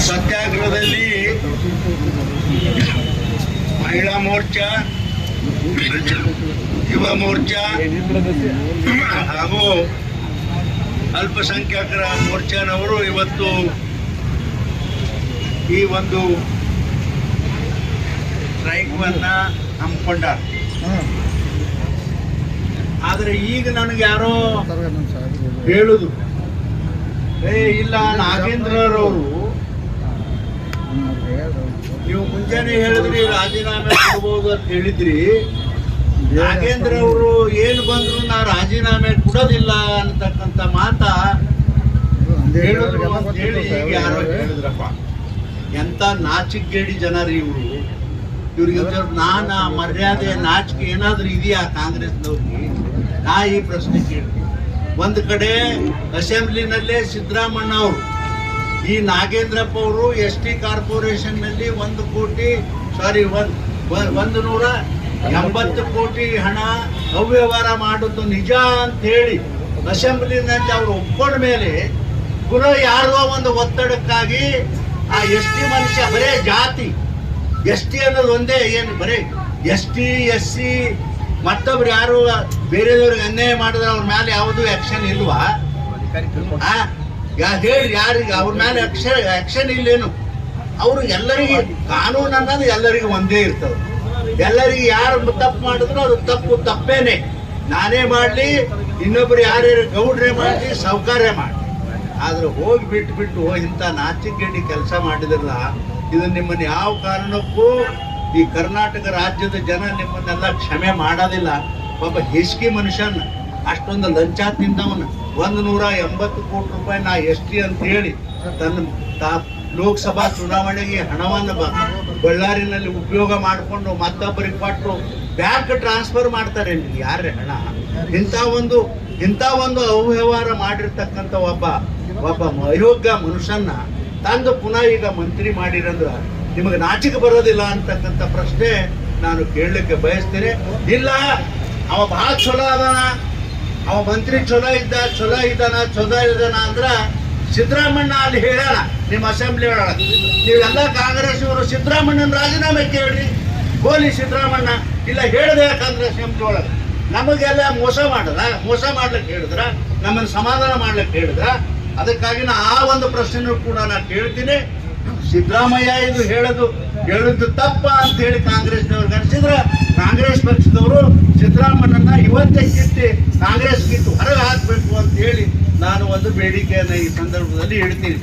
ಸತ್ಯಾಗ್ರಹದಲ್ಲಿ ಮಹಿಳಾ ಮೋರ್ಚಾ, ಯುವ ಮೋರ್ಚಾ ಹಾಗೂ ಅಲ್ಪಸಂಖ್ಯಾತರ ಮೋರ್ಚಾನವರು ಇವತ್ತು ಈ ಒಂದು ಸ್ಟ್ರೈಕ್ವನ್ನ ಹಮ್ಮಿಕೊಂಡಾರ. ಆದರೆ ಈಗ ನನಗೆ ಯಾರೋ ಹೇಳುದು, ಇಲ್ಲ ನಾಗೇಂದ್ರರವರು ನೀವು ಮುಂಜಾನೆ ಹೇಳಿದ್ರಿ ರಾಜೀನಾಮೆ ಕೊಡ್ಬೋದು ಅಂತ ಹೇಳಿದ್ರಿ, ನಾಗೇಂದ್ರ ಅವರು ಏನು ಬಂದ್ರು ನಾ ರಾಜೀನಾಮೆ ಕೊಡೋದಿಲ್ಲ ಅಂತಕ್ಕಂಥ ಮಾತ ಹೇಳಿದ್ರು ಅಂತ ಹೇಳಿ ಈಗ ಯಾರೋ ಹೇಳಿದ್ರಪ್ಪ. ಎಂತ ನಾಚಿಕೆಗೇಡಿ ಜನರು ಇವರು. ಇವ್ರಿಗೆ ನಾನ ಮರ್ಯಾದೆ ನಾಚಿಕೆ ಏನಾದ್ರೂ ಇದೆಯಾ ಕಾಂಗ್ರೆಸ್ನವ್ರಿಗೆ? ನಾ ಈ ಪ್ರಶ್ನೆ ಕೇಳ್ತೀನಿ. ಒಂದು ಕಡೆ ಅಸೆಂಬ್ಲಿನಲ್ಲೇ ಸಿದ್ದರಾಮಣ್ಣ ಅವರು ಈ ನಾಗೇಂದ್ರಪ್ಪ ಅವರು ST ಕಾರ್ಪೊರೇಷನ್ನಲ್ಲಿ 180 ಕೋಟಿ ಹಣ ಅವ್ಯವಹಾರ ಮಾಡೋದು ನಿಜ ಅಂತ ಹೇಳಿ ಅಸೆಂಬ್ಲಿನಲ್ಲಿ ಅವರು ಒಪ್ಕೊಂಡ ಮೇಲೆ ಪುನಃ ಯಾರೋ ಒಂದು ಒತ್ತಡಕ್ಕಾಗಿ ಆ ST ಮನುಷ್ಯ ಬರೇ ಜಾತಿ ST ಅನ್ನೋದು ಒಂದೇ, ಏನು ಬರೀ ST SC ಮತ್ತೊಬ್ರು ಯಾರು ಬೇರೆದವ್ರಿಗೆ ಅನ್ಯಾಯ ಮಾಡಿದ್ರೆ ಅವ್ರ ಮೇಲೆ ಯಾವುದು ಆಕ್ಷನ್ ಇಲ್ವಾ? ಹೇಳಿ ಯಾರಿಗೆ ಅವ್ರ ಮೇಲೆ ಆಕ್ಷನ್ ಇಲ್ಲೇನು? ಅವ್ರು ಎಲ್ಲರಿಗೆ ಕಾನೂನು ಅನ್ನೋದು ಎಲ್ಲರಿಗೂ ಒಂದೇ ಇರ್ತದೆ. ಎಲ್ಲರಿಗೆ ಯಾರು ತಪ್ಪು ಮಾಡಿದ್ರು ಅದು ತಪ್ಪೇನೆ. ನಾನೇ ಮಾಡಲಿ, ಇನ್ನೊಬ್ರು ಯಾರ್ಯಾರು ಗೌಡ್ರೆ ಮಾಡಲಿ, ಸೌಕರ್ಯ ಮಾಡಿ. ಆದ್ರೆ ಹೋಗಿ ಬಿಟ್ಟು ಇಂಥ ನಾಚಿಕೆಗೇಡಿ ಕೆಲಸ ಮಾಡಿದ್ರಲ್ಲ, ಇದು ನಿಮ್ಮನ್ನು ಯಾವ ಕಾರಣಕ್ಕೂ ಈ ಕರ್ನಾಟಕ ರಾಜ್ಯದ ಜನ ನಿಮ್ಮನ್ನೆಲ್ಲ ಕ್ಷಮೆ ಮಾಡೋದಿಲ್ಲ. ಪಾಪ ಹೆಸ್ಕಿ ಮನುಷ್ಯನ ಅಷ್ಟೊಂದು ಲಂಚ ತಿಂದವನ್ನ 180 ಕೋಟಿ ರೂಪಾಯಿ ನಾ ST ಅಂತ ಹೇಳಿ ತನ್ನ ಲೋಕಸಭಾ ಚುನಾವಣೆಗೆ ಹಣವನ್ನು ಬಳ್ಳಾರಿನಲ್ಲಿ ಉಪಯೋಗ ಮಾಡಿಕೊಂಡು ಮತ್ತೊಬ್ಬರಿಗೆ ಕೊಟ್ಟು ಬ್ಯಾಂಕ್ ಟ್ರಾನ್ಸ್ಫರ್ ಮಾಡ್ತಾರೆ. ಯಾರೇ ಹಣ? ಇಂಥ ಒಂದು ಅವ್ಯವಹಾರ ಮಾಡಿರ್ತಕ್ಕಂಥ ಒಬ್ಬ ಅಯೋಗ್ಯ ಮನುಷ್ಯನ ತಂದು ಪುನಃ ಈಗ ಮಂತ್ರಿ ಮಾಡಿರಂದ್ರ ನಿಮಗೆ ನಾಚಿಕೆ ಬರೋದಿಲ್ಲ ಅಂತಕ್ಕಂಥ ಪ್ರಶ್ನೆ ನಾನು ಕೇಳಲಿಕ್ಕೆ ಬಯಸ್ತೇನೆ. ಇಲ್ಲ, ಅವ ಬಹಳ ಚಲೋ ಅದಾನ, ಅವ ಮಂತ್ರಿ ಚಲೋ ಇದ್ದಾನ ಅಂದ್ರ ಸಿದ್ದರಾಮಣ್ಣ ಅಲ್ಲಿ ಹೇಳೋಣ ನಿಮ್ಮ ಅಸೆಂಬ್ಲಿ ಒಳಗೆ. ನೀವೆಲ್ಲ ಕಾಂಗ್ರೆಸ್ ಇವರು ಸಿದ್ದರಾಮಣ್ಣನ ರಾಜೀನಾಮೆ ಕೇಳಿ ಗೋಲಿ ಸಿದ್ದರಾಮಣ್ಣ ಇಲ್ಲ ಹೇಳಿದೆ ಯಾಕಂದ್ರೆ ಅಸೆಂಬ್ಲಿ ಒಳಗೆ ನಮಗೆಲ್ಲ ಮೋಸ ಮಾಡ್ಲಿಕ್ಕೆ ಹೇಳಿದ್ರ, ನಮ್ಮನ್ನು ಸಮಾಧಾನ ಮಾಡ್ಲಿಕ್ಕೆ ಹೇಳಿದ್ರ. ಅದಕ್ಕಾಗಿ ಆ ಒಂದು ಪ್ರಶ್ನೆನೂ ಕೂಡ ನಾನು ಕೇಳ್ತೀನಿ. ಸಿದ್ದರಾಮಯ್ಯ ಇದು ಹೇಳೋದು ತಪ್ಪ ಅಂತ ಹೇಳಿ ಕಾಂಗ್ರೆಸ್ನವ್ರಿಗೆ ಅನಿಸಿದ್ರೆ ಕಾಂಗ್ರೆಸ್ ಪಕ್ಷದವರು ಸಿದ್ದರಾಮಯ್ಯನ ಇವತ್ತೇ ಕಾಂಗ್ರೆಸ್ ಕಿತ್ತು ಹೊರಗೆ ಹಾಕಬೇಕು ಅಂತ ಹೇಳಿ ನಾನು ಒಂದು ಬೇಡಿಕೆಯನ್ನು ಈ ಸಂದರ್ಭದಲ್ಲಿ ಹೇಳ್ತೀನಿ.